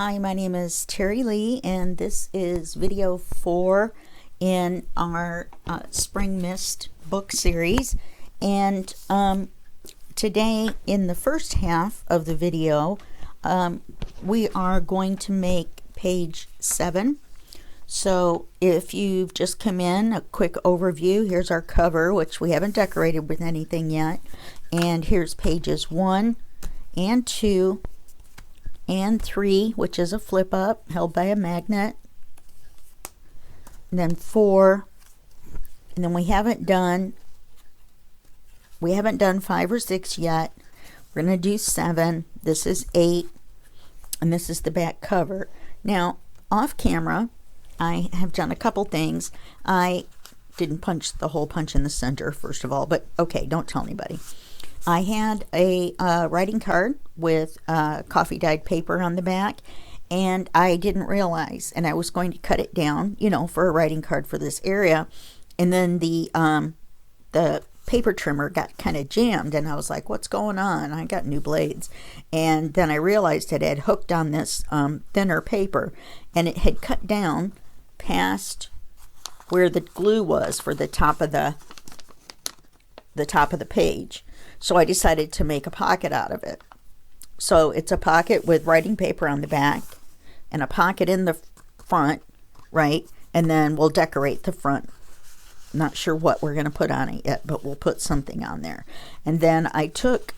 Hi, my name is Terry Lee, and this is video 4 in our Spring Mist book series. And today, in the first half of the video, we are going to make page 7. So if you've just come in, a quick overview. Here's our cover, which we haven't decorated with anything yet. And here's pages 1 and 2 and 3, which is a flip up held by a magnet, and then 4, and then we haven't done 5 or 6 yet. We're going to do 7. This is 8, and this is the back cover. Now, off camera, I have done a couple things. I didn't punch the hole punch in the center, first of all, but okay, don't tell anybody. I had a writing card with coffee dyed paper on the back, and I didn't realize, and I was going to cut it down, for a writing card for this area, and then the paper trimmer got kind of jammed, and I was like, what's going on? I got new blades, and then I realized it had hooked on this thinner paper, and it had cut down past where the glue was for the top of the page. So I decided to make a pocket out of it. So it's a pocket with writing paper on the back and a pocket in the front, right? And then we'll decorate the front. Not sure what we're going to put on it yet, but we'll put something on there. And then I took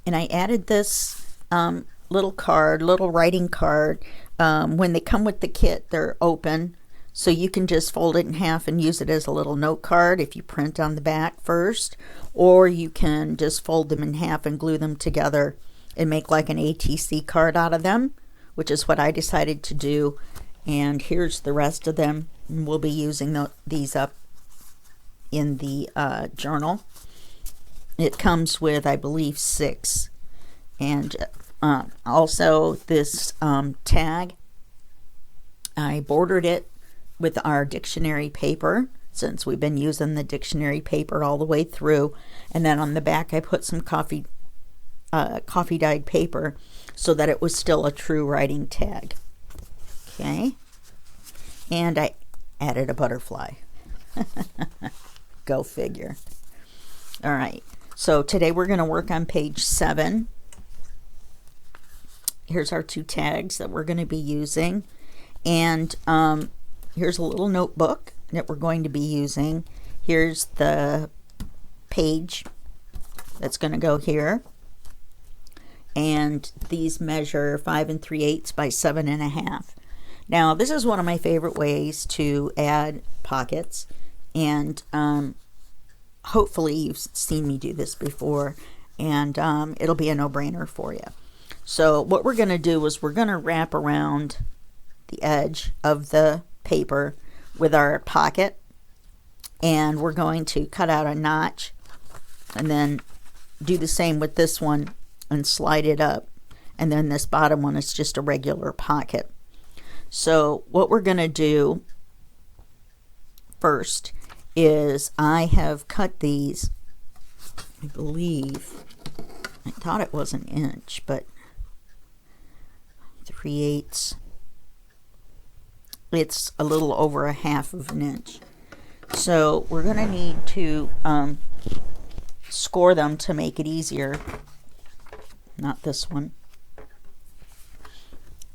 and I added this little writing card. When they come with the kit, they're open. So you can just fold it in half and use it as a little note card if you print on the back first, or you can just fold them in half and glue them together and make like an ATC card out of them, which is what I decided to do. And here's the rest of them. And we'll be using these up in the journal. It comes with, I believe, 6. And also this tag, I bordered it with our dictionary paper, since we've been using the dictionary paper all the way through, and then on the back I put some coffee dyed paper so that it was still a true writing tag. Okay, and I added a butterfly. Go figure. All right, so today we're going to work on page 7. Here's our 2 tags that we're going to be using, and here's a little notebook that we're going to be using. Here's the page that's going to go here. And these measure 5 3/8 by 7 1/2. Now, this is one of my favorite ways to add pockets. And hopefully you've seen me do this before. And it'll be a no-brainer for you. So what we're going to do is we're going to wrap around the edge of the paper with our pocket, and we're going to cut out a notch and then do the same with this one and slide it up, and then this bottom one is just a regular pocket. So what we're going to do first is I have cut these, I believe, I thought it was 1 inch, but 3/8. It's a little over 1/2 inch. So we're going to need to score them to make it easier. Not this one.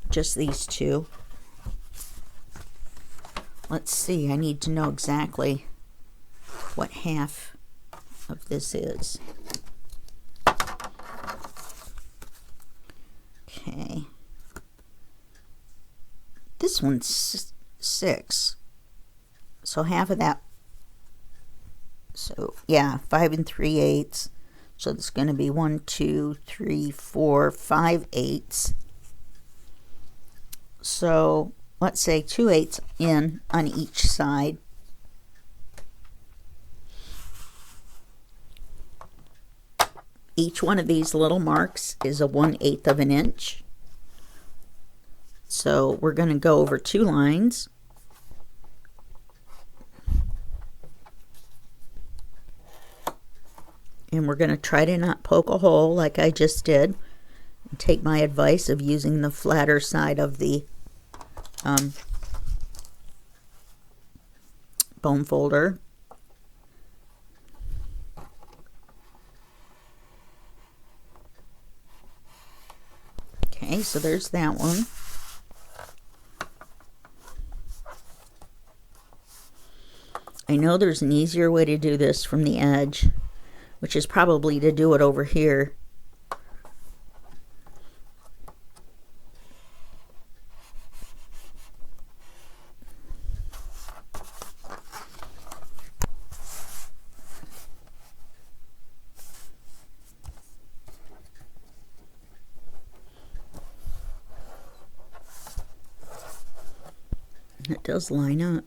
Just these 2. Let's see. I need to know exactly what half of this is. Okay. This one's 6, so half of that. So yeah, 5 3/8. So it's going to be 1 2 3 4 5/8. So let's say 2/8 in on each side. Each one of these little marks is a 1/8 of an inch. So we're going to go over 2 lines. And we're going to try to not poke a hole like I just did. Take my advice of using the flatter side of the bone folder. Okay, so there's that one. I know there's an easier way to do this from the edge, which is probably to do it over here. It does line up.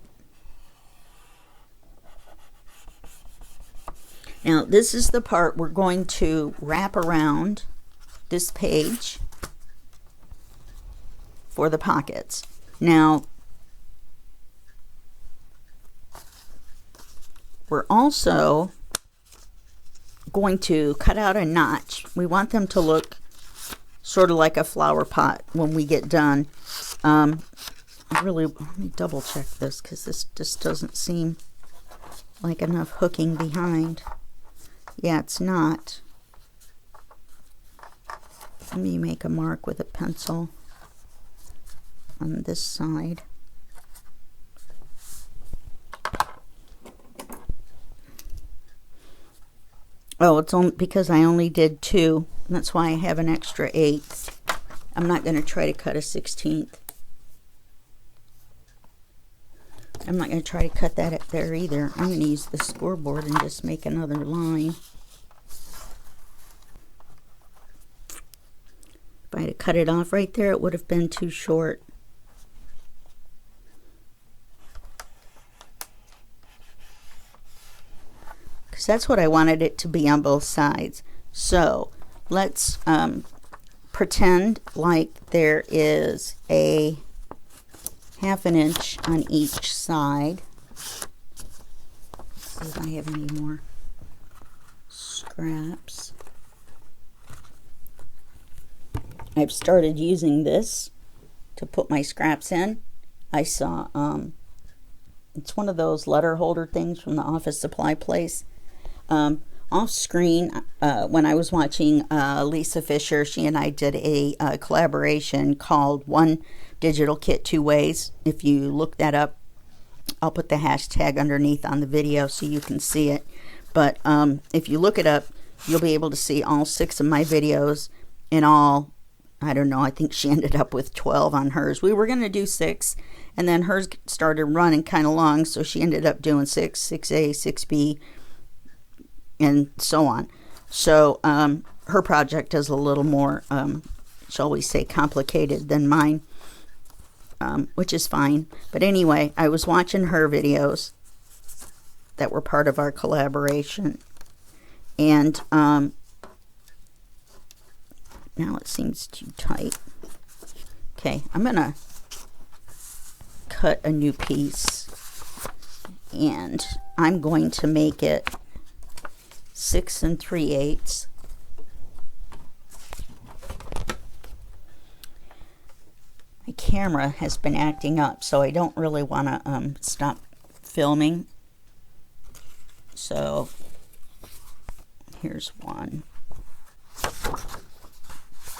Now this is the part we're going to wrap around this page for the pockets. Now we're also going to cut out a notch. We want them to look sort of like a flower pot when we get done. Let me double check this because this just doesn't seem like enough hooking behind. Yeah, it's not. Let me make a mark with a pencil on this side. Oh, it's only because I only did 2. That's why I have an extra 1/8. I'm not going to try to cut a 1/16. I'm not going to try to cut that up there either. I'm going to use the scoreboard and just make another line. If I had cut it off right there, it would have been too short. Because that's what I wanted it to be on both sides. So let's pretend like there is a 1/2 inch on each side. Let's see if I have any more scraps. I've started using this to put my scraps in. I saw it's one of those letter holder things from the office supply place. Off screen, when I was watching Lisa Fisher, she and I did a collaboration called One Digital Kit 2 Ways. If you look that up, I'll put the hashtag underneath on the video so you can see it. But if you look it up, you'll be able to see all 6 of my videos in all. I don't know, I think she ended up with 12 on hers. We were going to do 6, and then hers started running kind of long, so she ended up doing 6, 6A, 6B, and so on. So her project is a little more, shall we say, complicated than mine, which is fine. But anyway, I was watching her videos that were part of our collaboration, and now it seems too tight. Okay, I'm going to cut a new piece, and I'm going to make it 6 3/8. My camera has been acting up, so I don't really want to stop filming. So here's one.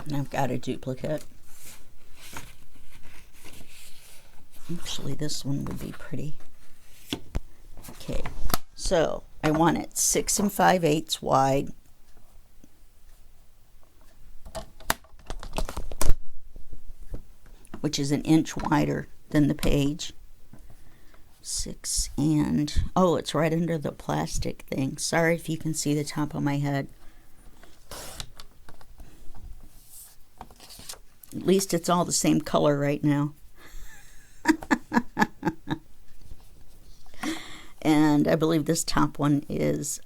And I've got a duplicate. Actually, this one would be pretty. Okay, so I want it 6 5/8 wide. Which is 1 inch wider than the page. 6 and... oh, it's right under the plastic thing. Sorry if you can see the top of my head. At least it's all the same color right now. And I believe this top one is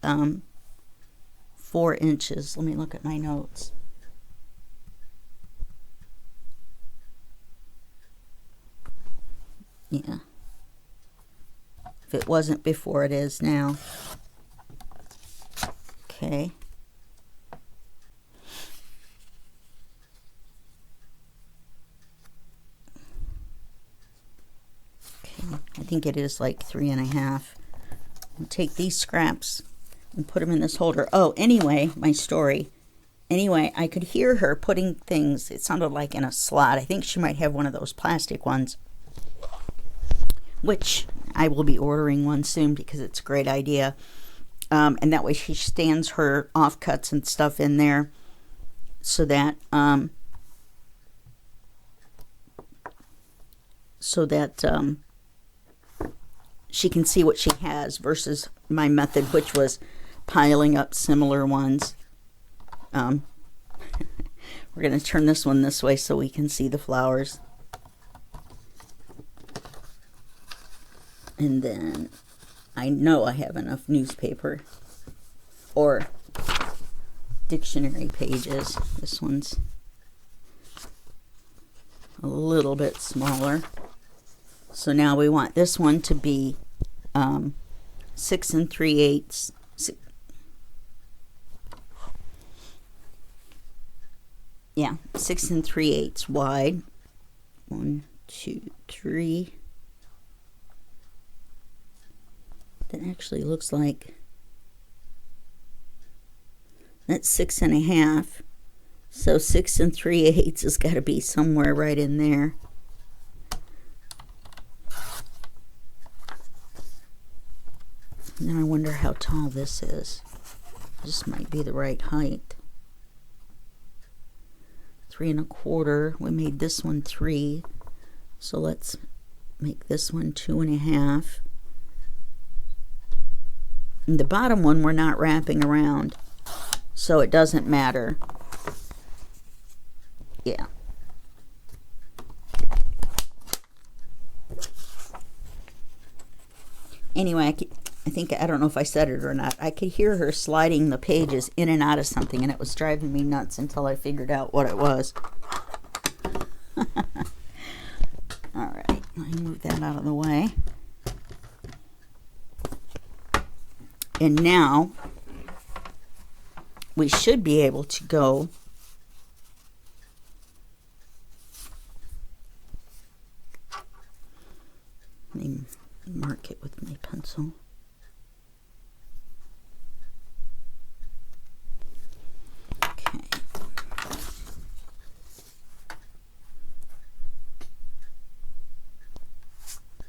4 inches. Let me look at my notes. Yeah. If it wasn't before, it is now. Okay. think it is like 3.5. I'll take these scraps and put them in this holder. Oh, anyway, my story. Anyway, I could hear her putting things, it sounded like in a slot. I think she might have one of those plastic ones, which I will be ordering one soon because it's a great idea. And that way she stands her offcuts and stuff in there so that she can see what she has versus my method, which was piling up similar ones. We're going to turn this one this way so we can see the flowers. And then I know I have enough newspaper or dictionary pages. This one's a little bit smaller. So now we want this one to be 6 3/8. Yeah, 6 3/8 wide. 1, 2, 3. That actually looks like that's 6.5. So 6 3/8 has got to be somewhere right in there. Now I wonder how tall this is. This might be the right height. 3 1/4. We made this one 3. So let's make this one 2.5. And the bottom one we're not wrapping around, so it doesn't matter. Yeah. Anyway, I don't know if I said it or not. I could hear her sliding the pages in and out of something, and it was driving me nuts until I figured out what it was. All right, let me move that out of the way. And now we should be able to go let me mark it with my pencil. Okay.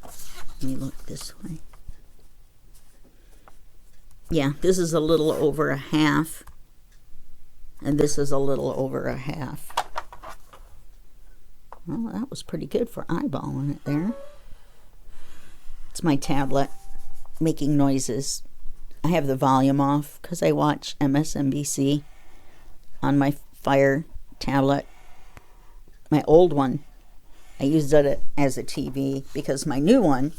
Let me look this way. Yeah, this is a little over 1/2, and this is a little over 1/2. Well, that was pretty good for eyeballing it there. It's my tablet making noises. I have the volume off because I watch MSNBC on my Fire tablet. My old one, I used it as a TV because my new one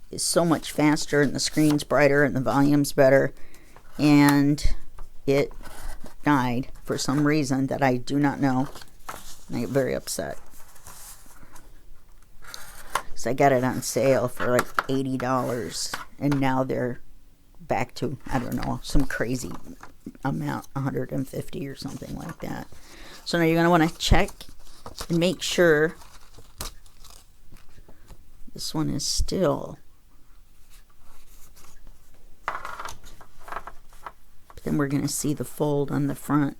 is so much faster and the screen's brighter and the volume's better, and it died for some reason that I do not know. And I get very upset. So I got it on sale for like $80, and now they're back to, I don't know, some crazy amount, 150 or something like that. So now you're going to want to check and make sure this one is still. Then we're going to see the fold on the front.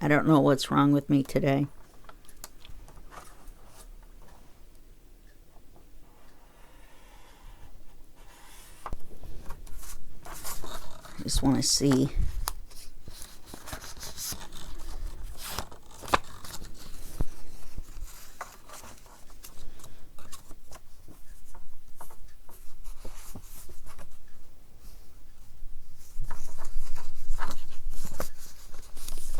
I don't know what's wrong with me today. I just want to see.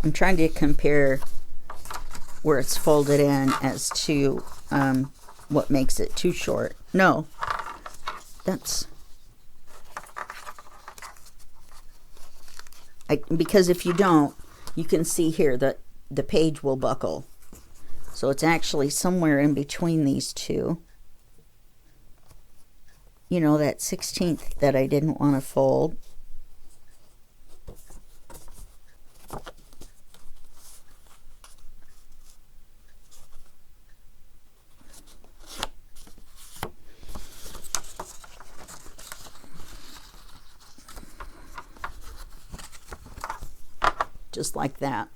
I'm trying to compare where it's folded in as to what makes it too short. No, that's... because if you don't, you can see here that the page will buckle. So it's actually somewhere in between these two. You know, that 16th that I didn't want to fold. just like that.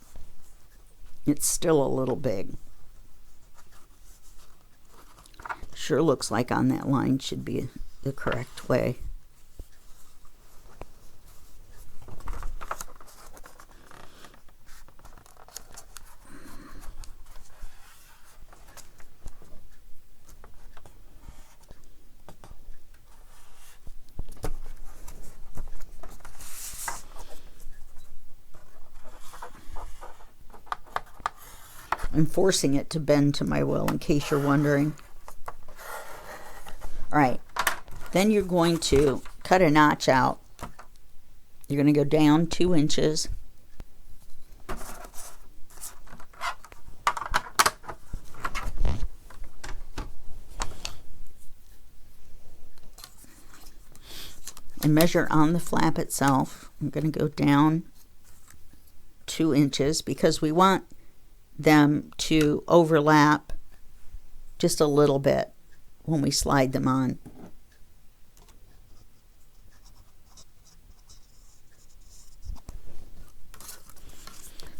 It's still a little big. Sure looks like on that line should be the correct way. I'm forcing it to bend to my will, in case you're wondering. All right, then you're going to cut a notch out. You're going to go down 2 inches. And measure on the flap itself. I'm going to go down 2 inches because we want them to overlap just a little bit when we slide them on.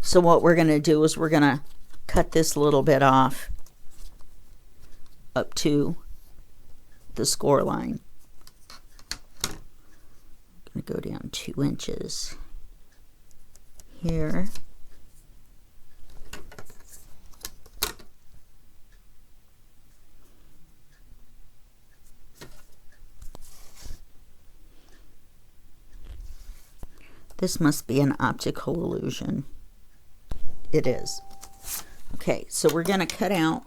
So what we're going to do is we're going to cut this little bit off up to the score line. I'm going to go down 2 inches here. This must be an optical illusion. It is. Okay, so we're going to cut out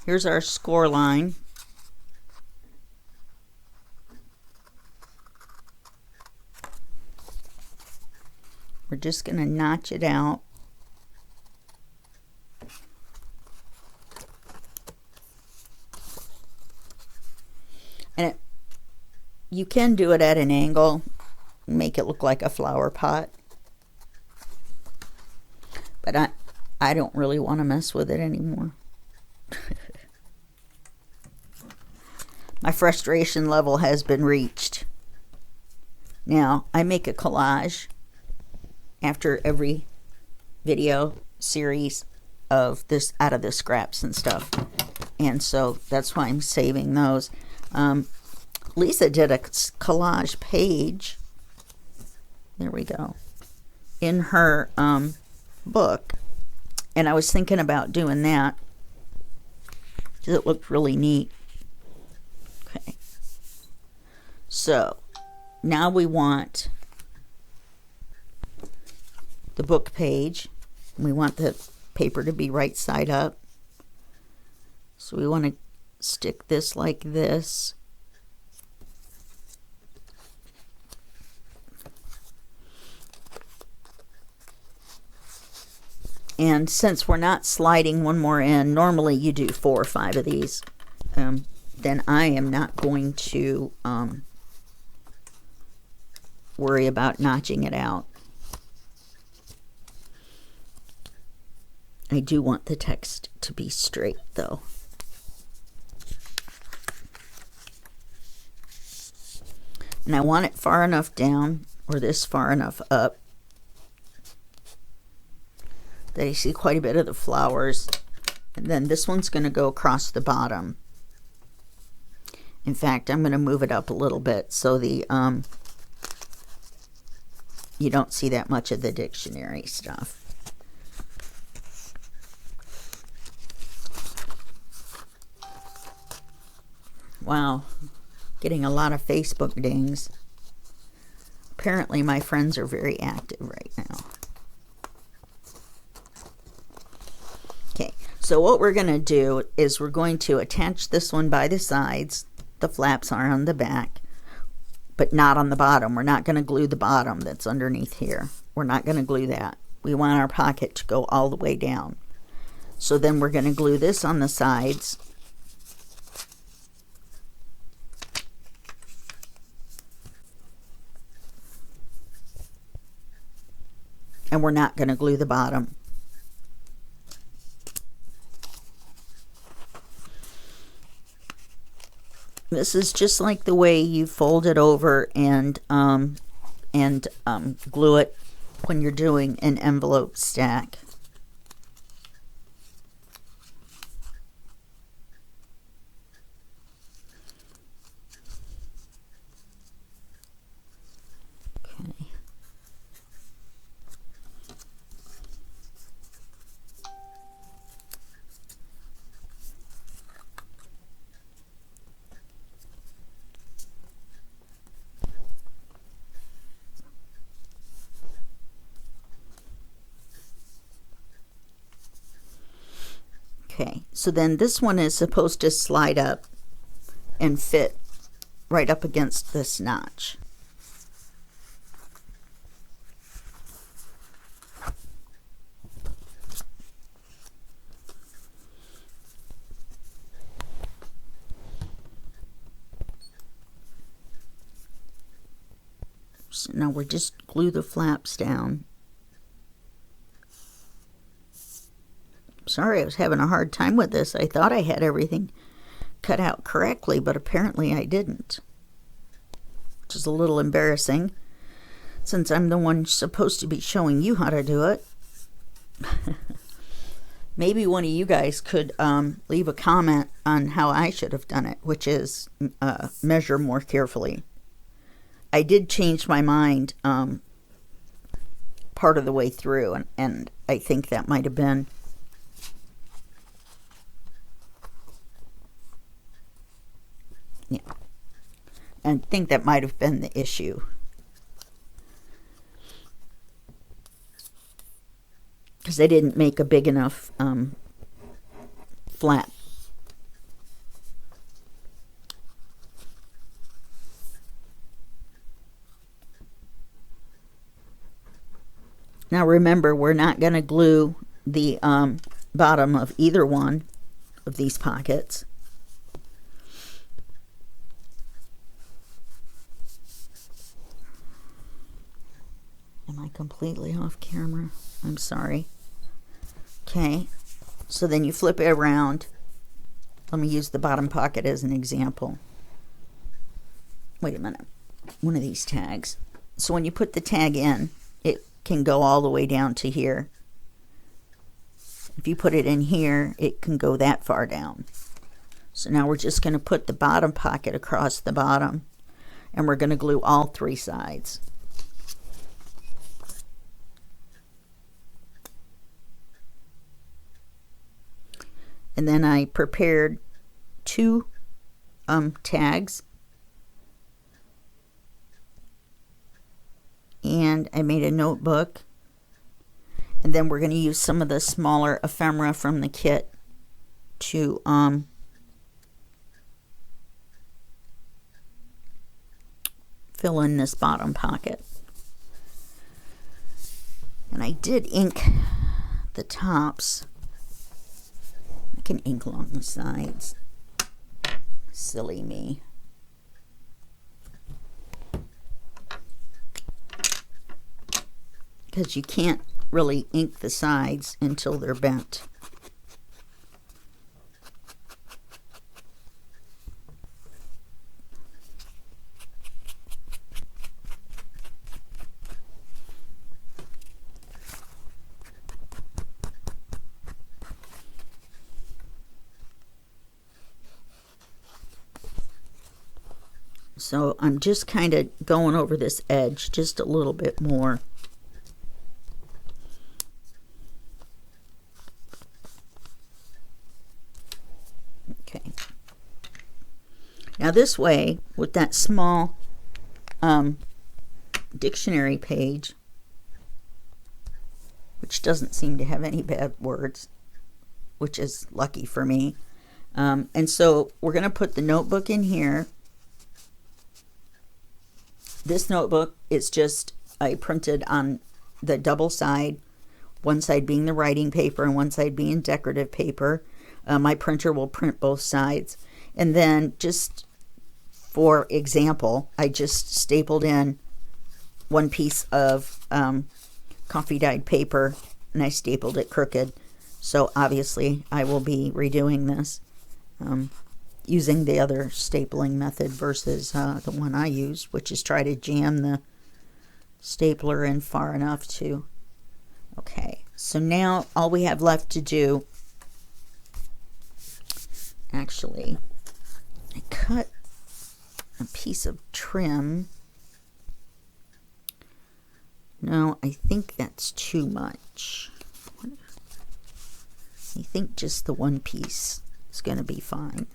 here's our score line. We're just going to notch it out. And you can do it at an angle, make it look like a flower pot. But I don't really want to mess with it anymore. My frustration level has been reached. Now, I make a collage after every video series of this out of the scraps and stuff. And so that's why I'm saving those. Lisa did a collage page. There we go. In her book. And I was thinking about doing that. It looked really neat. Okay. So now we want the book page. We want the paper to be right side up. So we want to stick this like this. And since we're not sliding one more in, normally you do 4 or 5 of these, then I am not going to worry about notching it out. I do want the text to be straight though. And I want it far enough down, or this far enough up, that I see quite a bit of the flowers. And then this one's going to go across the bottom. In fact, I'm going to move it up a little bit so the you don't see that much of the dictionary stuff. Wow, getting a lot of Facebook dings. Apparently my friends are very active right now. Okay, so what we're going to do is we're going to attach this one by the sides. The flaps are on the back, but not on the bottom. We're not going to glue the bottom that's underneath here. We're not going to glue that. We want our pocket to go all the way down. So then we're going to glue this on the sides. And we're not going to glue the bottom. This is just like the way you fold it over and glue it when you're doing an envelope stack. Okay. Okay, so then this one is supposed to slide up and fit right up against this notch. So now we just glue the flaps down. Sorry, I was having a hard time with this. I thought I had everything cut out correctly, but apparently I didn't. Which is a little embarrassing, since I'm the one supposed to be showing you how to do it. Maybe one of you guys could leave a comment on how I should have done it, which is measure more carefully. I did change my mind part of the way through, and I think that might have been and think that might have been the issue. Because I didn't make a big enough flap. Now remember, we're not going to glue the bottom of either one of these pockets. Am I completely off camera? I'm sorry. Okay, so then you flip it around. Let me use the bottom pocket as an example. Wait a minute. One of these tags. So when you put the tag in, it can go all the way down to here. If you put it in here, it can go that far down. So now we're just going to put the bottom pocket across the bottom, and we're going to glue all three sides. And then I prepared two tags, and I made a notebook, and then we're going to use some of the smaller ephemera from the kit to fill in this bottom pocket. And I did ink the tops. I can ink along the sides. Silly me. Because you can't really ink the sides until they're bent. So I'm just kind of going over this edge just a little bit more. Okay. Now this way, with that small dictionary page, which doesn't seem to have any bad words, which is lucky for me. And so we're going to put the notebook in here. This notebook is just, I printed on the double side, one side being the writing paper and one side being decorative paper. My printer will print both sides. And then just for example, I just stapled in one piece of coffee dyed paper, and I stapled it crooked. So obviously I will be redoing this. using the other stapling method versus the one I use, which is try to jam the stapler in far enough to... Okay, so now all we have left to do, actually, I cut a piece of trim. No, I think that's too much. I think just the one piece is going to be fine.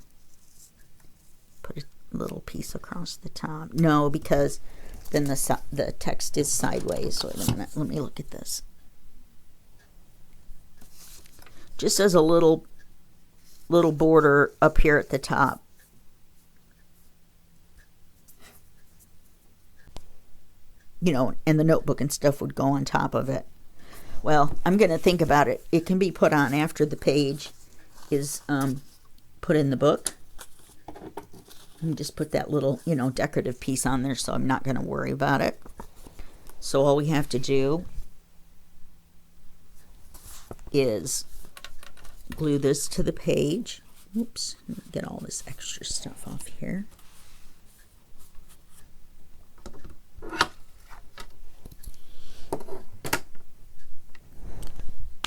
Put a little piece across the top. No, because then the text is sideways. So wait a minute, let me look at this. Just as a little border up here at the top. You know, and the notebook and stuff would go on top of it. Well, I'm going to think about it. It can be put on after the page is put in the book. Let me just put that little, you know, decorative piece on there, so I'm not going to worry about it. So all we have to do is glue this to the page. Oops, get all this extra stuff off here.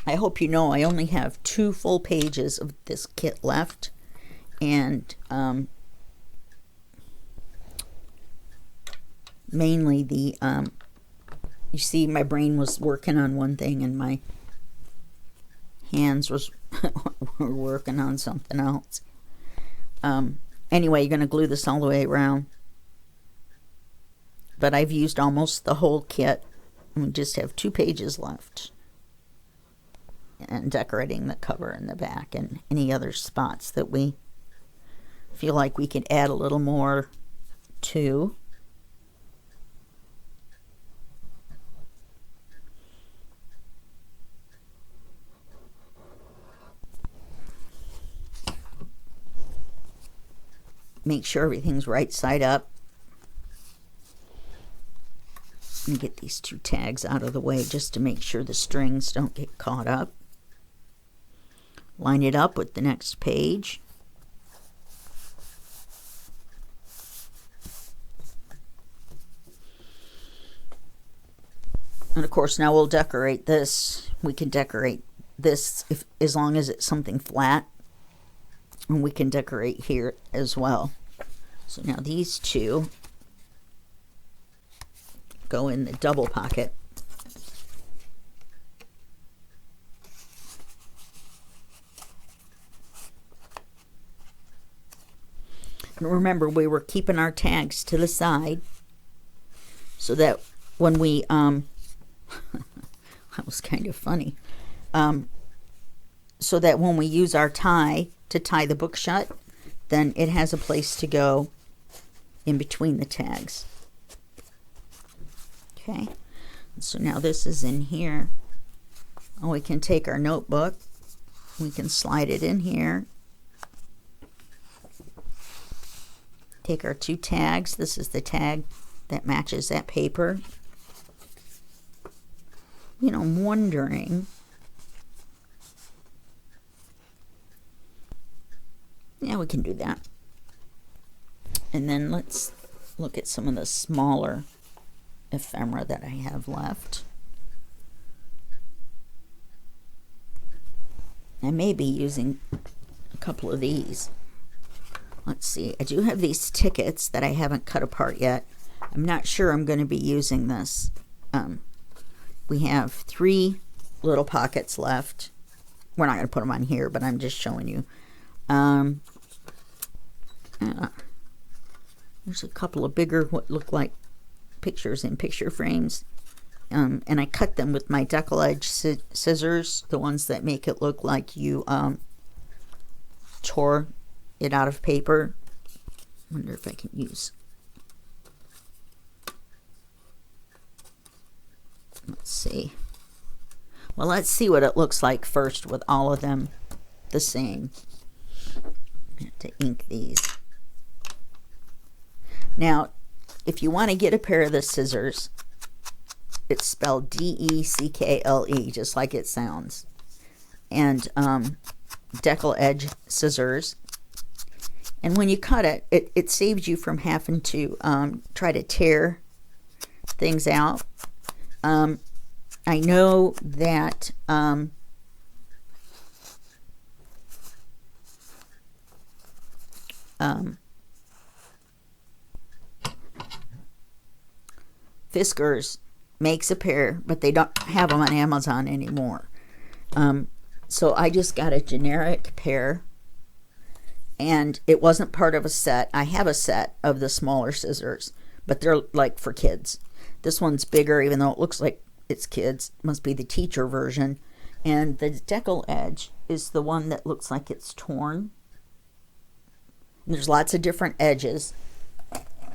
I hope you know I only have 2 full pages of this kit left, and mainly the you see, my brain was working on one thing and my hands were working on something else. Anyway, you're going to glue this all the way around, but I've used almost the whole kit and we just have 2 pages left, and decorating the cover and the back and any other spots that we feel like we could add a little more to. Make sure everything's right side up. Let me get these 2 tags out of the way just to make sure the strings don't get caught up. Line it up with the next page. And of course, now we'll decorate this. We can decorate this as long as it's something flat. And we can decorate here as well. So now these 2 go in the double pocket. And remember, we were keeping our tags to the side so that when we that was kind of funny, so that when we use our tie to tie the book shut, then it has a place to go in between the tags. Okay, so now this is in here. Oh, we can take our notebook, we can slide it in here, take our 2 tags. This is the tag that matches that paper. You know, I'm wondering, yeah, we can do that. And then let's look at some of the smaller ephemera that I have left. I may be using a couple of these. Let's see, I do have these tickets that I haven't cut apart yet. I'm not sure I'm going to be using this. We have 3 little pockets left. We're not going to put them on here, but I'm just showing you. There's a couple of bigger, what look like pictures in picture frames. And I cut them with my deckle edge scissors, the ones that make it look like you tore it out of paper. Wonder if I can use. Let's see. Well, let's see what it looks like first with all of them the same. I have to ink these. Now, if you want to get a pair of the scissors, it's spelled D-E-C-K-L-E, just like it sounds. And deckle edge scissors. And when you cut it, it saves you from having to try to tear things out. I know that Fiskars makes a pair, but they don't have them on Amazon anymore. So I just got a generic pair, and it wasn't part of a set. I have a set of the smaller scissors, but they're like for kids. This one's bigger, even though it looks like it's kids. It must be the teacher version. And the decal edge is the one that looks like it's torn. And there's lots of different edges.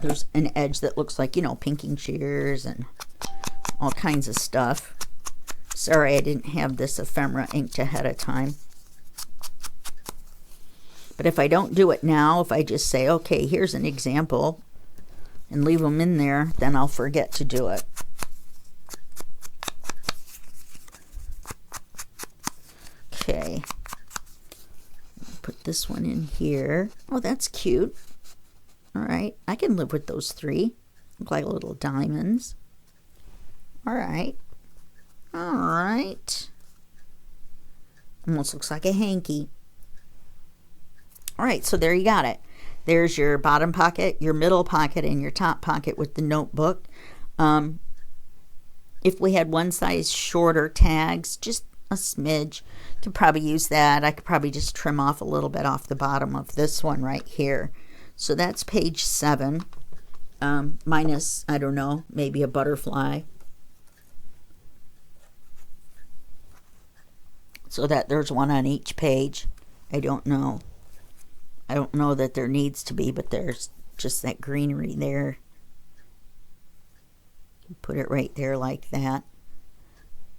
There's an edge that looks like, you know, pinking shears and all kinds of stuff. Sorry I didn't have this ephemera inked ahead of time. But if I don't do it now, if I just say, okay, here's an example, and leave them in there, then I'll forget to do it. Okay. Put this one in here. Oh, that's cute. All right, I can live with those three. Look like little diamonds. All right. All right. Almost looks like a hanky. All right, so there you got it. There's your bottom pocket, your middle pocket, and your top pocket with the notebook. If we had one size shorter tags, just a smidge, could probably use that. I could probably just trim off a little bit off the bottom of this one right here. So that's page 7, minus, I don't know, maybe a butterfly. So that there's one on each page. I don't know. I don't know that there needs to be, but there's just that greenery there. Put it right there like that.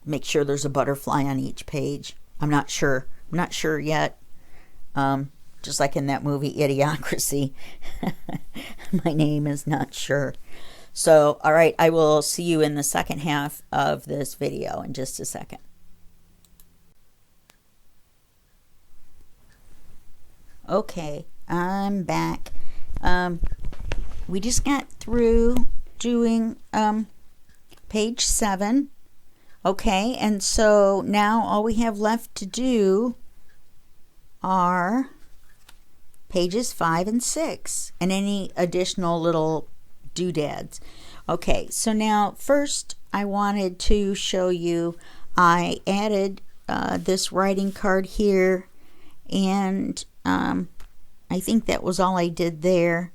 Make sure there's a butterfly on each page. I'm not sure. I'm not sure yet. Just like in that movie Idiocracy. My name is not sure. So, all right, I will see you in the second half of this video in just a second. Okay, I'm back. We just got through doing page 7. Okay, and so now all we have left to do are pages 5 and 6 and any additional little doodads. Okay, so now first I wanted to show you, I added this writing card here, and I think that was all I did there.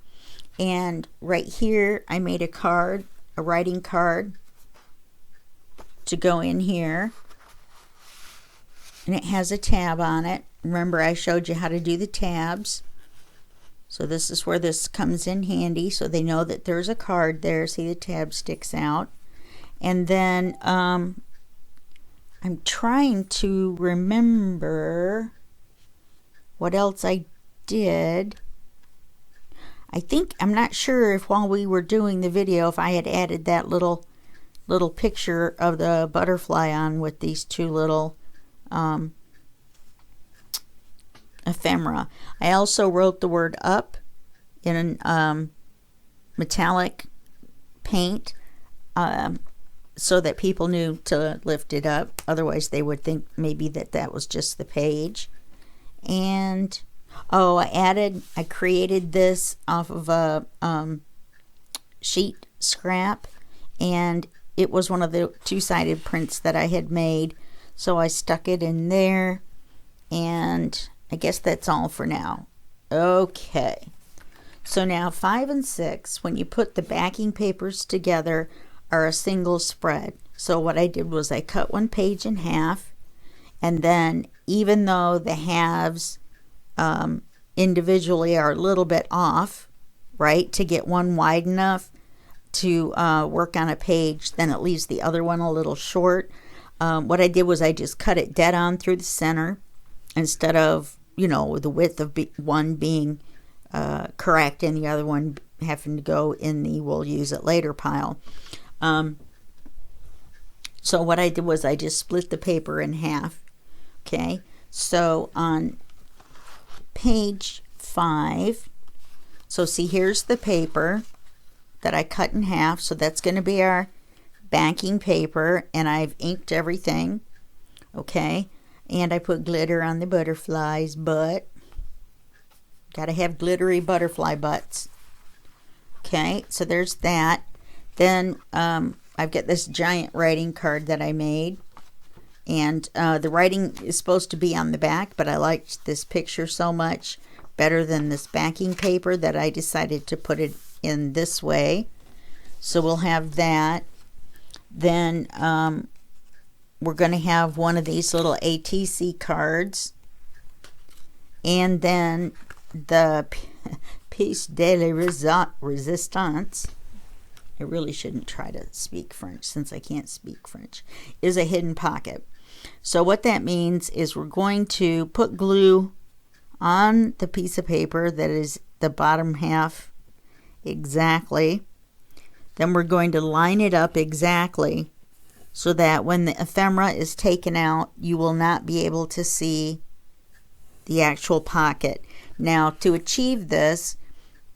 And right here I made a card, a writing card to go in here, and it has a tab on it. Remember, I showed you how to do the tabs. So this is where this comes in handy, so they know that there's a card there. See, the tab sticks out. And then I'm trying to remember what else I did. I think, I'm not sure if while we were doing the video, if I had added that little picture of the butterfly on with these two little ephemera. I also wrote the word up in metallic paint so that people knew to lift it up. Otherwise they would think maybe that was just the page. And oh, I created this off of a sheet scrap, and it was one of the two-sided prints that I had made, so I stuck it in there, and I guess that's all for now. Okay, so now 5 and 6, when you put the backing papers together, are a single spread. So what I did was I cut one page in half, and then even though the halves individually are a little bit off, right, to get one wide enough to work on a page, then it leaves the other one a little short. What I did was I just cut it dead on through the center instead of, you know, the width of one being correct and the other one having to go in the we'll use it later pile. So what I did was I just split the paper in half. Okay, so on page 5, So see, here's the paper that I cut in half. So that's going to be our backing paper, and I've inked everything. Okay, and I put glitter on the butterfly's butt. Gotta have glittery butterfly butts. Okay, so there's that. Then I've got this giant writing card that I made, and the writing is supposed to be on the back, but I liked this picture so much better than this backing paper that I decided to put it in this way. So we'll have that. Then we're going to have one of these little ATC cards, and then the piece de la resistance, I really shouldn't try to speak French since I can't speak French, is a hidden pocket. So what that means is we're going to put glue on the piece of paper that is the bottom half exactly. Then we're going to line it up exactly so that when the ephemera is taken out, you will not be able to see the actual pocket. Now, to achieve this,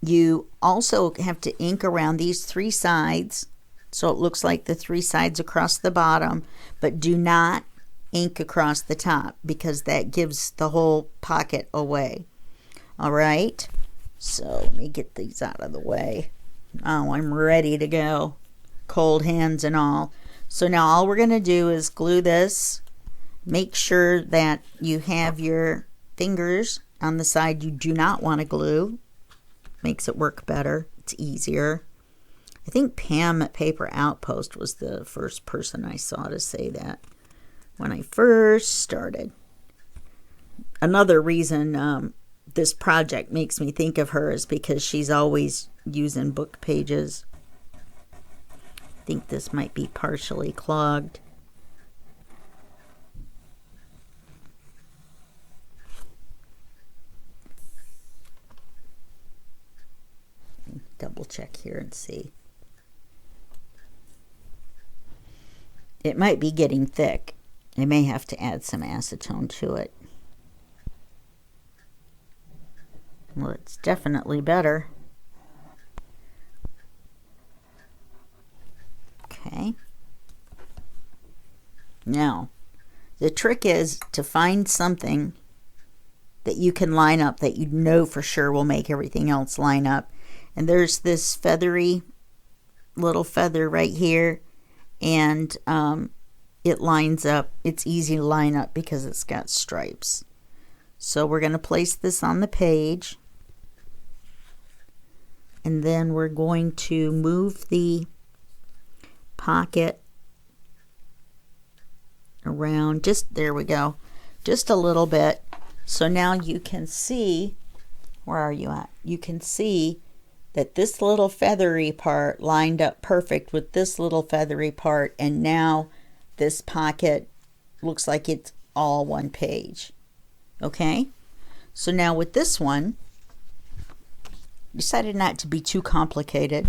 you also have to ink around these three sides so it looks like the three sides across the bottom, but do not ink across the top because that gives the whole pocket away. All right, so let me get these out of the way. Oh, I'm ready to go, cold hands and all. So now all we're going to do is glue this. Make sure that you have your fingers on the side you do not want to glue. Makes it work better. It's easier. I think Pam at Paper Outpost was the first person I saw to say that when I first started. Another reason this project makes me think of her is because she's always using book pages. I think this might be partially clogged. Double check here and see. It might be getting thick. I may have to add some acetone to it. Well, it's definitely better. Okay. Now, the trick is to find something that you can line up that you know for sure will make everything else line up. And there's this feathery little feather right here, and it lines up. It's easy to line up because it's got stripes. So we're going to place this on the page, and then we're going to move the pocket around. Just there we go, just a little bit. So now you can see, where are you at? You can see that this little feathery part lined up perfect with this little feathery part, and now this pocket looks like it's all one page. Okay, so now with this one, decided not to be too complicated.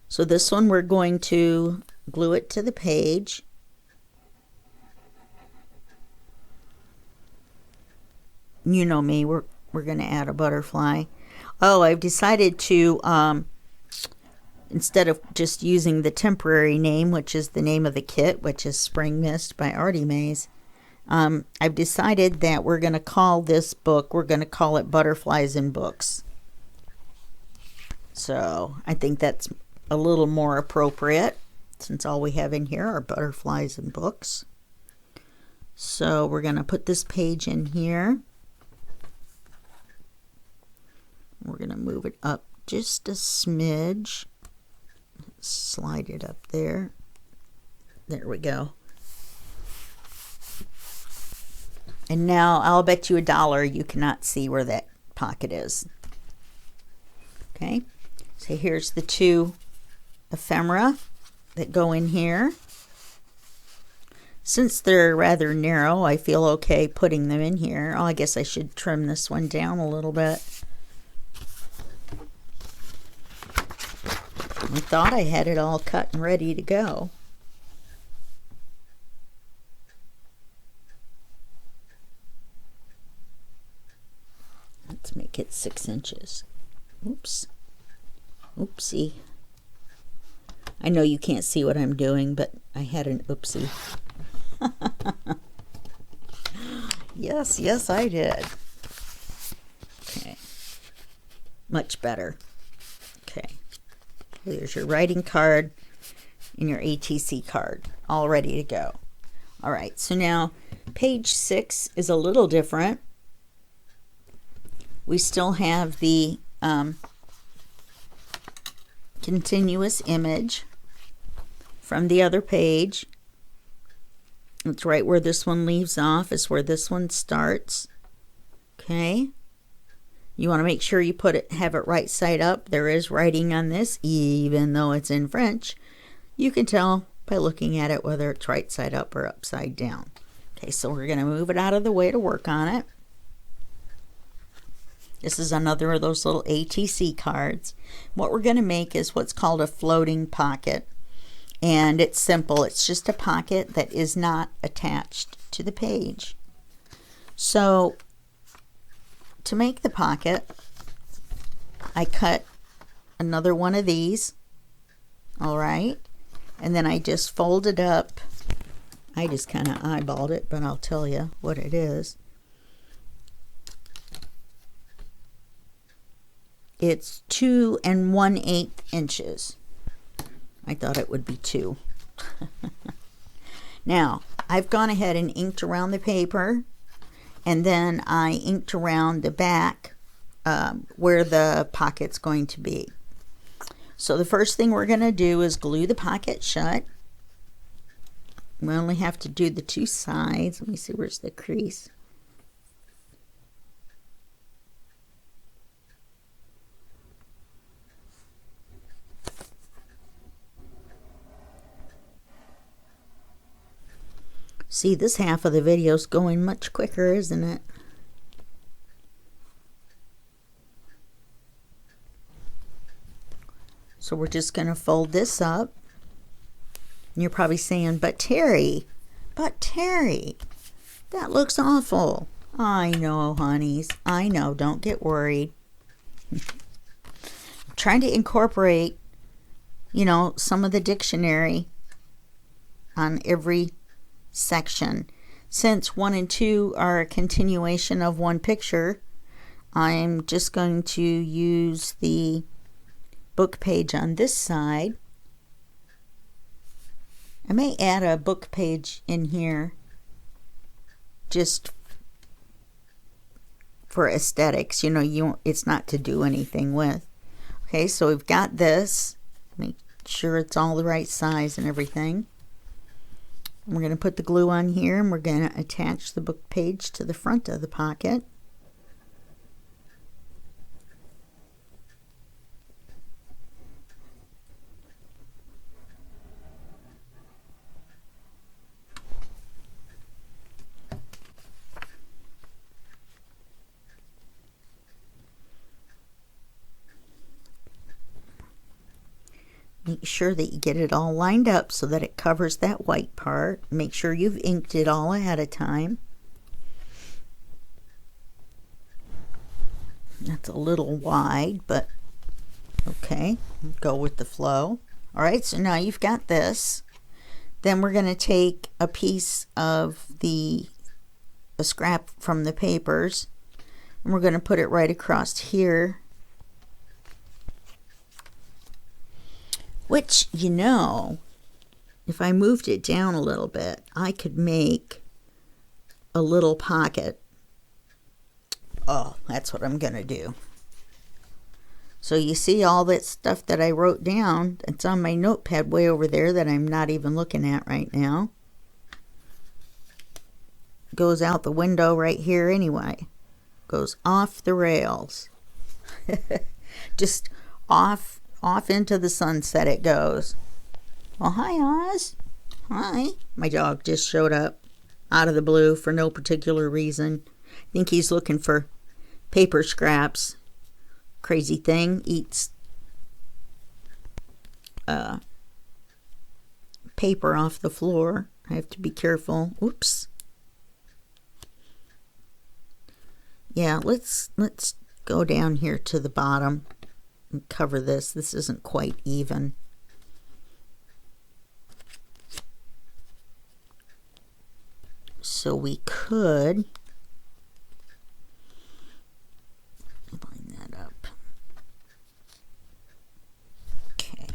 So this one we're going to glue it to the page. You know me, we're going to add a butterfly. Oh, I've decided to, instead of just using the temporary name, which is the name of the kit, which is Spring Mist by Artie Mays, I've decided that we're going to call this book, we're going to call it Butterflies in Books. So I think that's a little more appropriate since all we have in here are butterflies and books. So we're going to put this page in here. We're going to move it up just a smidge. Slide it up there. There we go. And now I'll bet you $1 you cannot see where that pocket is. Okay, so here's the two ephemera that go in here. Since they're rather narrow, I feel okay putting them in here. Oh, I guess I should trim this one down a little bit. I thought I had it all cut and ready to go. Let's make it 6 inches. Oops. Oopsie. I know you can't see what I'm doing, but I had an oopsie. Yes, yes, I did. Okay. Much better. Okay. There's your writing card and your ATC card, all ready to go. All right, so now page 6 is a little different. We still have the continuous image from the other page. It's right where this one leaves off, is where this one starts. Okay. You want to make sure you have it right side up. There is writing on this, even though it's in French. You can tell by looking at it whether it's right side up or upside down. Okay, so we're going to move it out of the way to work on it. This is another of those little ATC cards. What we're going to make is what's called a floating pocket. And it's simple. It's just a pocket that is not attached to the page. So to make the pocket, I cut another one of these. All right. And then I just fold it up. I just kind of eyeballed it, but I'll tell you what it is. It's 2 1/8 inches. I thought it would be 2. Now, I've gone ahead and inked around the paper, and then I inked around the back where the pocket's going to be. So the first thing we're going to do is glue the pocket shut. We only have to do the 2 sides. Let me see, where's the crease? See, this half of the video is going much quicker, isn't it? So we're just going to fold this up. And you're probably saying, but Terry, that looks awful. I know, honeys. I know. Don't get worried. I'm trying to incorporate, you know, some of the dictionary on every section. Since 1 and 2 are a continuation of one picture, I'm just going to use the book page on this side. I may add a book page in here just for aesthetics. You know, it's not to do anything with. Okay, so we've got this. Make sure it's all the right size and everything. We're going to put the glue on here, and we're going to attach the book page to the front of the pocket. Make sure that you get it all lined up so that it covers that white part. Make sure you've inked it all ahead of time. That's a little wide, but okay, go with the flow. All right, so now you've got this. Then we're going to take a piece of a scrap from the papers, and we're going to put it right across here. Which, you know, if I moved it down a little bit, I could make a little pocket. Oh, that's what I'm going to do. So you see all that stuff that I wrote down, it's on my notepad way over there that I'm not even looking at right now. Goes out the window right here anyway. Goes off the rails. Just off into the sunset it goes. Well, hi, Oz. Hi. My dog just showed up out of the blue for no particular reason. I think he's looking for paper scraps. Crazy thing. Eats paper off the floor. I have to be careful. Oops. Yeah, let's go down here to the bottom. and cover this. This isn't quite even. So we could line that up. Okay.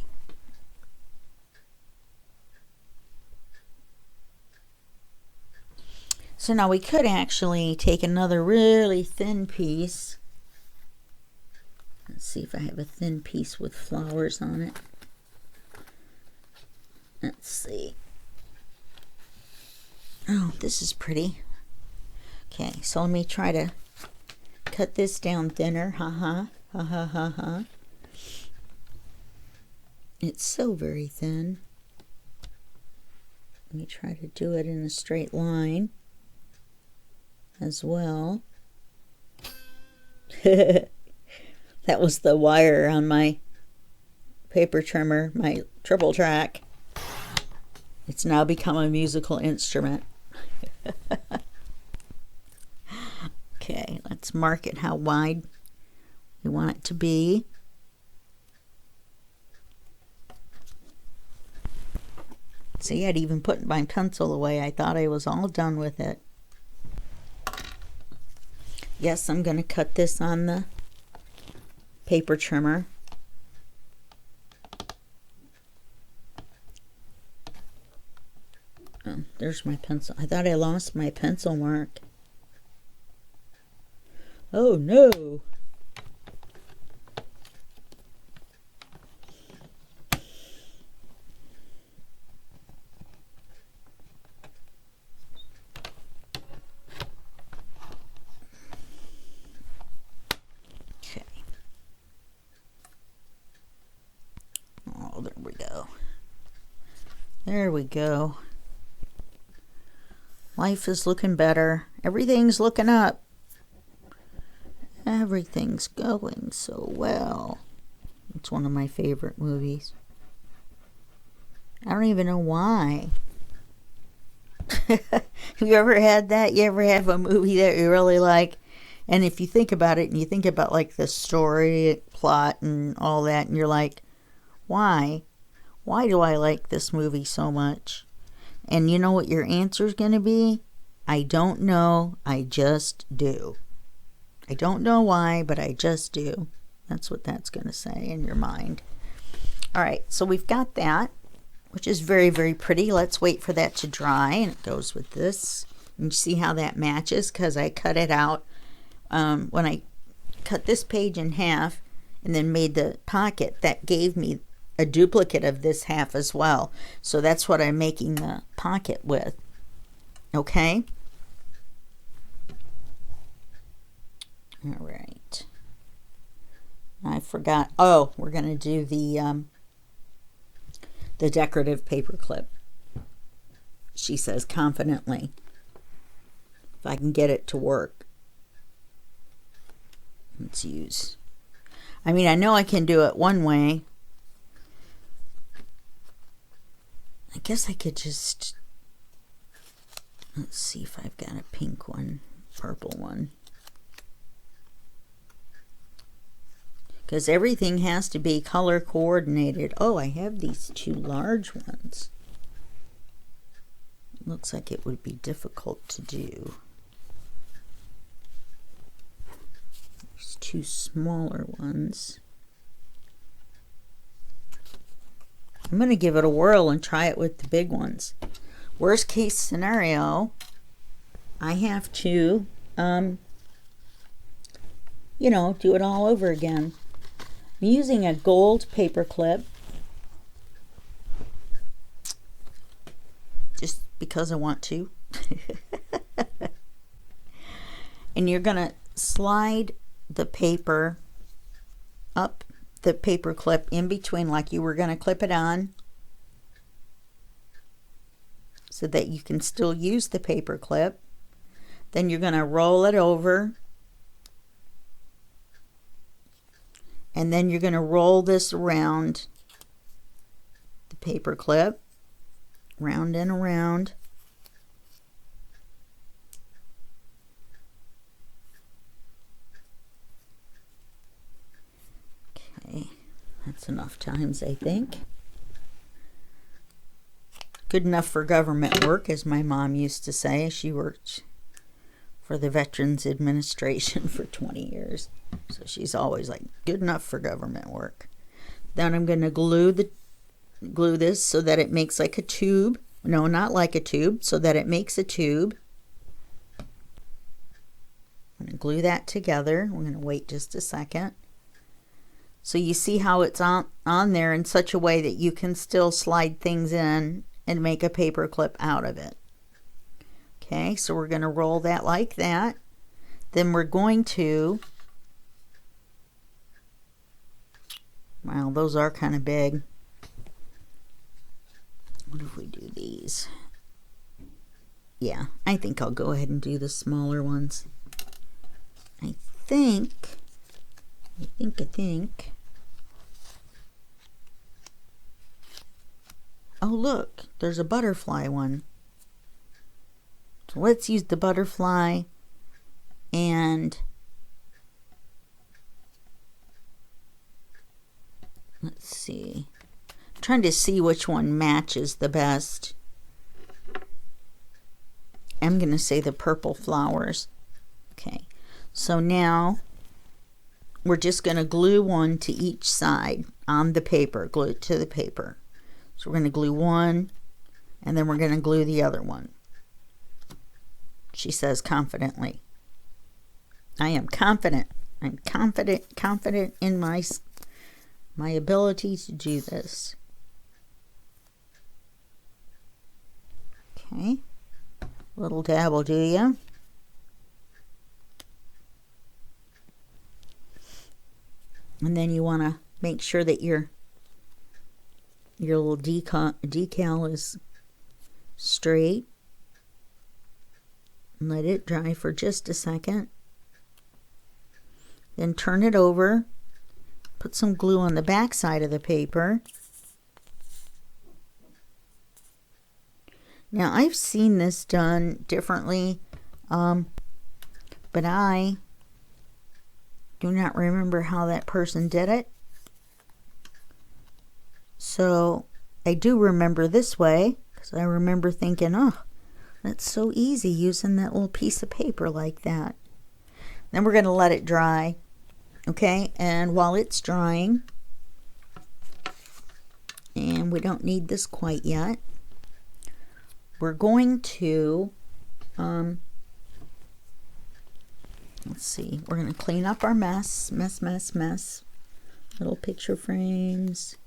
So now we could actually take another really thin piece. Let's see if I have a thin piece with flowers on it. Let's see. Oh, this is pretty. Okay, so let me try to cut this down thinner. Ha ha, ha ha ha ha. It's so very thin. Let me try to do it in a straight line as well. That was the wire on my paper trimmer, my triple track. It's now become a musical instrument. Okay, let's mark it how wide we want it to be. See, I'd even put my pencil away. I thought I was all done with it. Yes, I'm going to cut this on the paper trimmer. Oh, there's my pencil. I thought I lost my pencil mark. Oh no! Okay. Oh, there we go. There we go. Life is looking better. Everything's looking up. Everything's going so well. It's one of my favorite movies. I don't even know why. Have you ever had that? You ever have a movie that you really like? And if you think about it, and you think about like the story, plot, and all that, and you're like, why? Why do I like this movie so much? And you know what your answer is going to be? I don't know. I just do. I don't know why, but I just do. That's what that's going to say in your mind. All right, so we've got that, which is very, very pretty. Let's wait for that to dry, and it goes with this. And you see how that matches because I cut it out. When I cut this page in half and then made the pocket, that gave me a duplicate of this half as well. So that's what I'm making the pocket with. Okay? All right. I forgot. Oh, we're going to do the decorative paper clip. She says confidently. If I can get it to work. Let's use. I mean, I know I can do it one way. I guess I could just. Let's see if I've got a pink one, purple one. Because everything has to be color coordinated. Oh, I have these two large ones. Looks like it would be difficult to do. There's two smaller ones. I'm going to give it a whirl and try it with the big ones. Worst case scenario, I have to, do it all over again. I'm using a gold paper clip just because I want to. And you're going to slide the paper up the paper clip in between like you were going to clip it on so that you can still use the paper clip. Then you're going to roll it over. And then you're going to roll this around the paper clip, round and around. Okay. That's enough times, I think. Good enough for government work, as my mom used to say. She worked for the Veterans Administration for 20 years. So she's always like, good enough for government work. Then I'm going to glue this so that it makes like a tube. No, not like a tube, so that it makes a tube. I'm going to glue that together. We're going to wait just a second. So you see how it's on there in such a way that you can still slide things in and make a paper clip out of it. Okay, so we're going to roll that like that. Then we're going to, wow, those are kind of big. What if we do these? Yeah, I think I'll go ahead and do the smaller ones. I think. Oh, look, there's a butterfly one. So let's use the butterfly, and let's see. I'm trying to see which one matches the best. I'm going to say the purple flowers. Okay, so now we're just going to glue one to each side on the paper, glue it to the paper. So we're going to glue one, and then we're going to glue the other one. She says confidently. I am confident. I'm confident in my ability to do this. Okay. Little dab will do ya. And then you want to make sure that your little decal is straight. Let it dry for just a second. Then turn it over. Put some glue on the back side of the paper. Now I've seen this done differently, but I do not remember how that person did it. So I do remember this way, because I remember thinking, oh, that's so easy using that little piece of paper like that. Then we're going to let it dry. Okay, and while it's drying, and we don't need this quite yet, we're going to, let's see, we're going to clean up our mess. Little picture frames.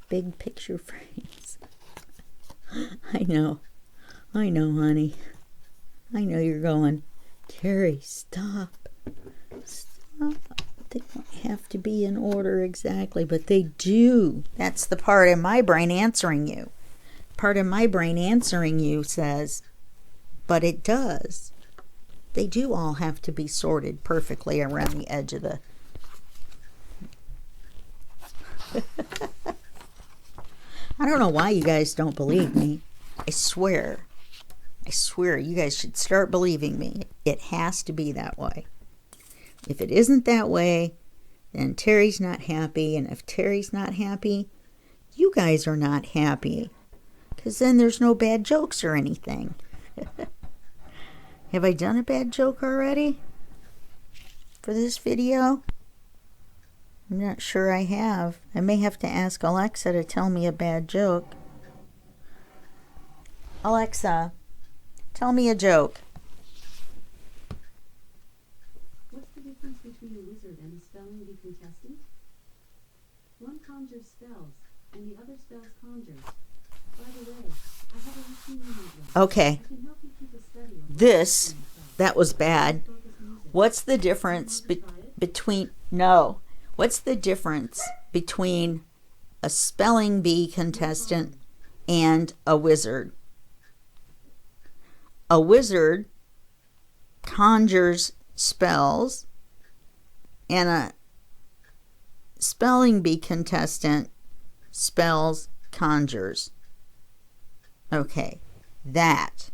Big picture frames. I know, honey. I know you're going, Terry, stop. They don't have to be in order exactly, but they do. That's the part of my brain answering you. Part of my brain answering you says, but it does. They do all have to be sorted perfectly around the edge of the... I don't know why you guys don't believe me. I swear, you guys should start believing me. It has to be that way. If it isn't that way, then Terry's not happy. And if Terry's not happy, you guys are not happy. Because then there's no bad jokes or anything. Have I done a bad joke already for this video? I'm not sure I have. I may have to ask Alexa to tell me a bad joke. Alexa, tell me a joke. What's the difference between a wizard and a spelling bee contestant? One conjures spells, and the other spells conjures. By the way, I have a routine email. Okay. I can help you keep a study on This, that was bad. What's the difference between... No. What's the difference between a spelling bee contestant and a wizard? A wizard conjures spells, and a spelling bee contestant spells conjures. Okay, that,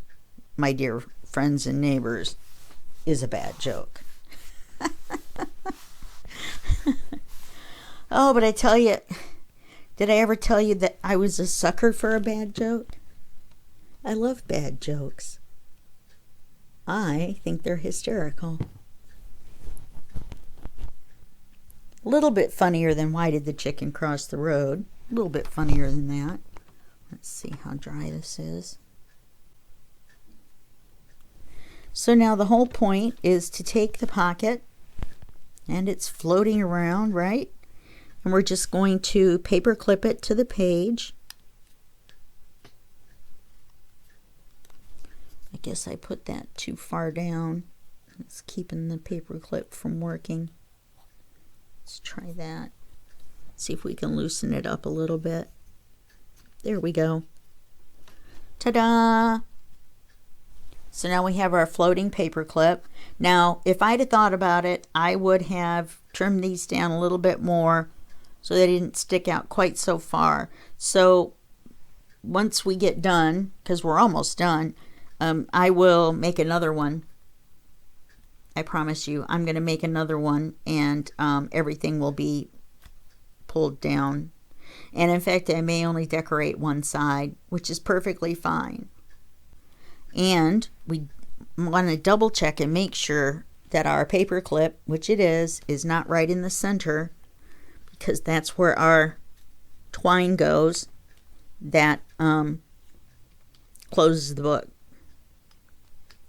my dear friends and neighbors, is a bad joke. Oh, but I tell you, did I ever tell you that I was a sucker for a bad joke? I love bad jokes. I think they're hysterical. A little bit funnier than why did the chicken cross the road? A little bit funnier than that. Let's see how dry this is. So now the whole point is to take the pocket, and it's floating around, right? And we're just going to paper clip it to the page. I guess I put that too far down. It's keeping the paper clip from working. Let's try that. See if we can loosen it up a little bit. There we go. Ta-da! So now we have our floating paper clip. Now, if I'd have thought about it, I would have trimmed these down a little bit more so they didn't stick out quite so far. So once we get done, because we're almost done, I will make another one. I promise you, I'm going to make another one, and everything will be pulled down. And in fact, I may only decorate one side, which is perfectly fine. And we want to double check and make sure that our paper clip, which it is not right in the center, because that's where our twine goes that closes the book.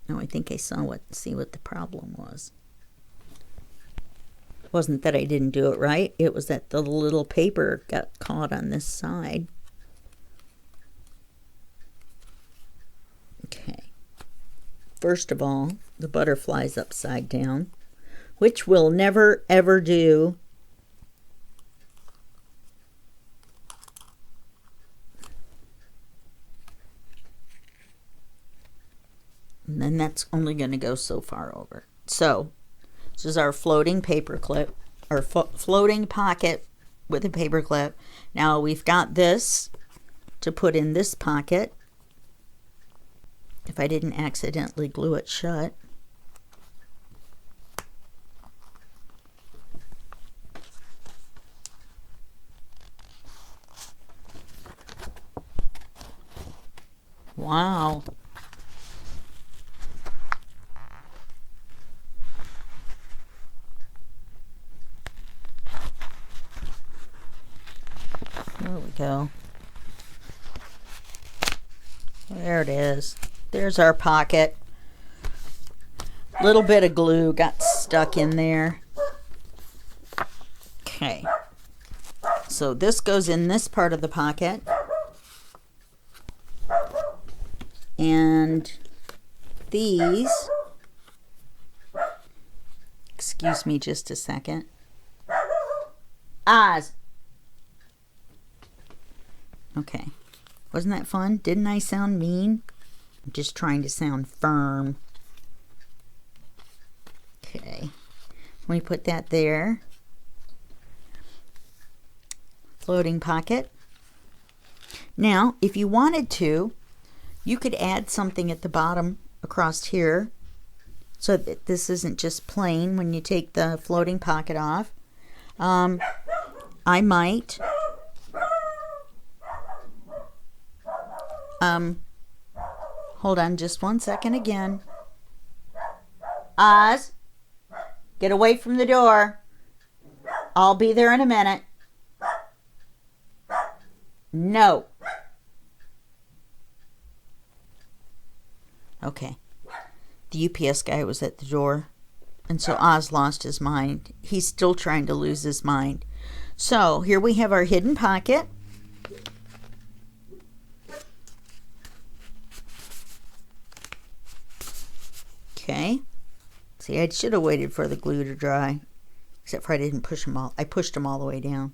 Now I think I see what the problem was. It wasn't that I didn't do it right, it was that the little paper got caught on this side. Okay. First of all, the butterfly's upside down, which we'll never ever do. And then that's only going to go so far over. So, this is our floating paper clip, or floating pocket with a paper clip. Now we've got this to put in this pocket. If I didn't accidentally glue it shut. Wow. There we go. There it is. There's our pocket. Little bit of glue got stuck in there. Okay. So this goes in this part of the pocket. And these, excuse me just a second. Oz. Okay. Wasn't that fun? Didn't I sound mean? I'm just trying to sound firm. Okay. Let me put that there. Floating pocket. Now, if you wanted to, you could add something at the bottom across here so that this isn't just plain when you take the floating pocket off. I might hold on just one second again. Oz, get away from the door. I'll be there in a minute. No. Okay. The UPS guy was at the door, and so Oz lost his mind. He's still trying to lose his mind. So here we have our hidden pocket. Okay. See, I should have waited for the glue to dry, except for I didn't push them all. I pushed them all the way down.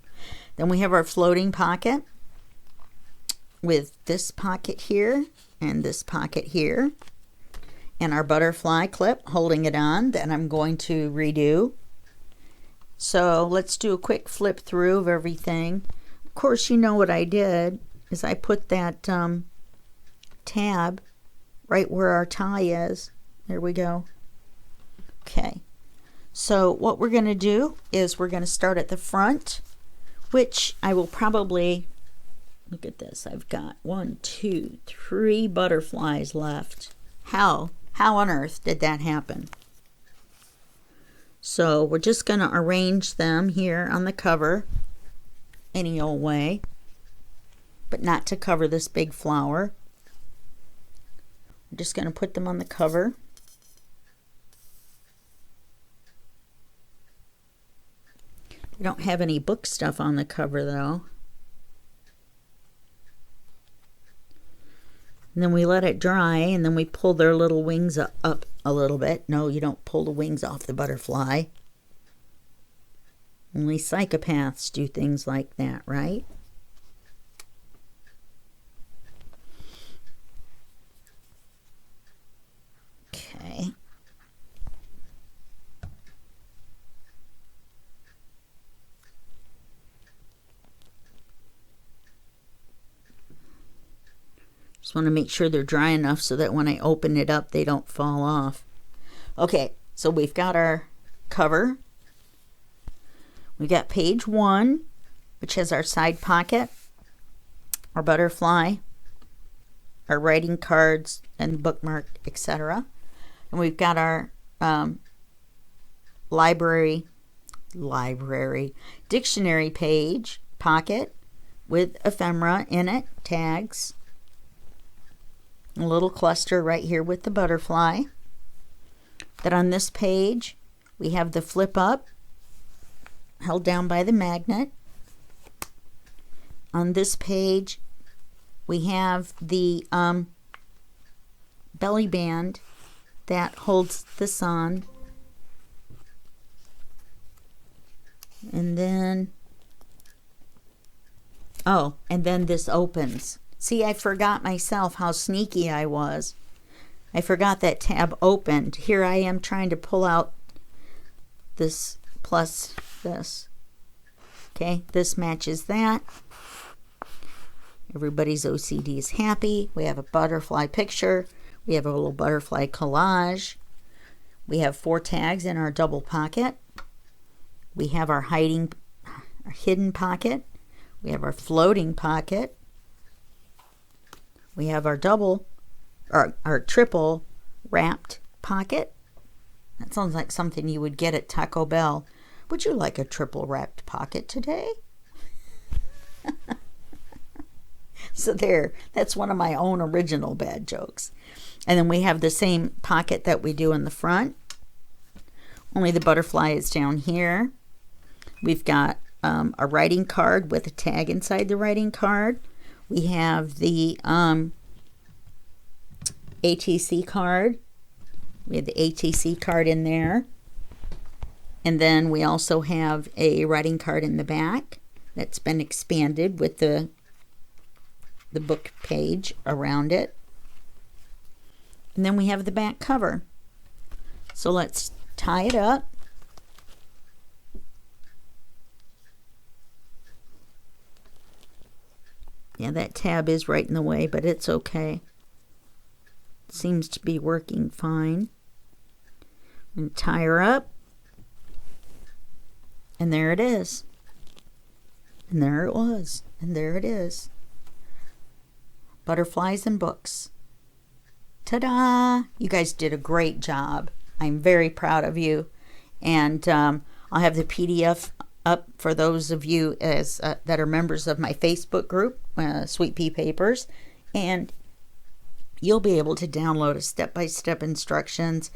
Then we have our floating pocket with this pocket here and this pocket here, and our butterfly clip holding it on that I'm going to redo. So let's do a quick flip through of everything. Of course, you know what I did is I put that tab right where our tie is. There we go. Okay. So what we're going to do is we're going to start at the front, which I will probably, look at this, I've got 1, 2, 3 butterflies left. How on earth did that happen? So we're just going to arrange them here on the cover any old way, but not to cover this big flower. I'm just going to put them on the cover. I don't have any book stuff on the cover though. And then we let it dry, and then we pull their little wings up a little bit. No, you don't pull the wings off the butterfly. Only psychopaths do things like that, right? Okay. Just want to make sure they're dry enough so that when I open it up, they don't fall off. Okay, so we've got our cover. We got page 1, which has our side pocket, our butterfly, our writing cards and bookmark, etc. And we've got our dictionary page pocket with ephemera in it, tags, a little cluster right here with the butterfly. Then on this page we have the flip up held down by the magnet. On this page we have the belly band that holds this on, and then and then this opens. See, I forgot myself how sneaky I was. I forgot that tab opened. Here I am trying to pull out this plus this. Okay, this matches that. Everybody's OCD is happy. We have a butterfly picture. We have a little butterfly collage. We have 4 tags in our double pocket. We have our hidden pocket. We have our floating pocket. We have our triple wrapped pocket. That sounds like something you would get at Taco Bell. Would you like a triple wrapped pocket today? So there, that's one of my own original bad jokes. And then we have the same pocket that we do in the front, only the butterfly is down here. We've got a writing card with a tag inside the writing card. We have the ATC card. We have the ATC card in there. And then we also have a writing card in the back that's been expanded with the book page around it. And then we have the back cover. So let's tie it up. Yeah, that tab is right in the way, but it's okay. It seems to be working fine. I'm going to tie her up. And there it is. And there it was. And there it is. Butterflies and books. Ta-da! You guys did a great job. I'm very proud of you. And I'll have the PDF up for those of you that are members of my Facebook group, Sweet Pea Papers, and you'll be able to download a step-by-step instructions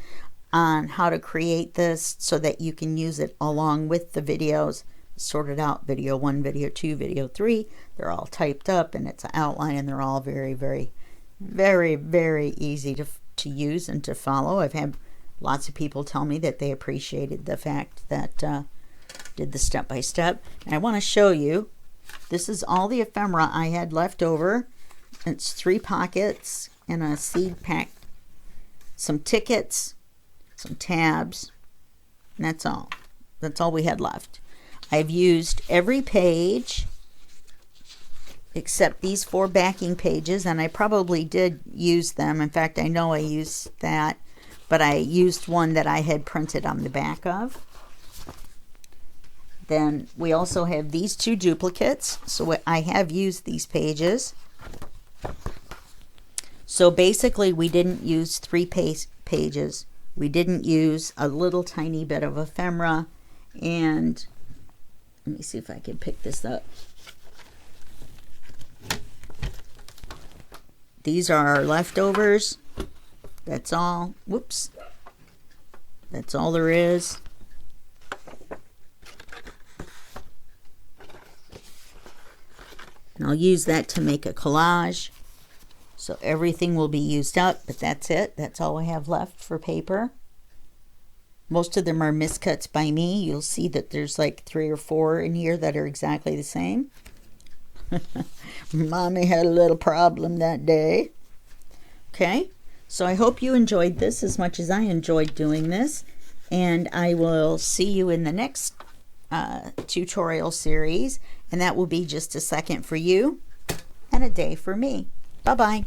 on how to create this so that you can use it along with the videos, sorted out, video 1, video 2, video 3. They're all typed up and it's an outline, and they're all very, very, very, very easy to use and to follow. I've had lots of people tell me that they appreciated the fact that did the step-by-step. And I want to show you, this is all the ephemera I had left over. It's 3 pockets and a seed pack, some tickets, some tabs, and that's all. That's all we had left. I've used every page except these 4 backing pages, and I probably did use them. In fact, I know I used that but I used one that I had printed on the back of. Then we also have these 2 duplicates. So I have used these pages. So basically we didn't use 3 pages. We didn't use a little tiny bit of ephemera. And let me see if I can pick this up. These are our leftovers. That's all. Whoops. That's all there is. And I'll use that to make a collage. So everything will be used up, but that's it. That's all I have left for paper. Most of them are miscuts by me. You'll see that there's like 3 or 4 in here that are exactly the same. Mommy had a little problem that day. Okay, so I hope you enjoyed this as much as I enjoyed doing this. And I will see you in the next tutorial series. And that will be just a second for you and a day for me. Bye-bye.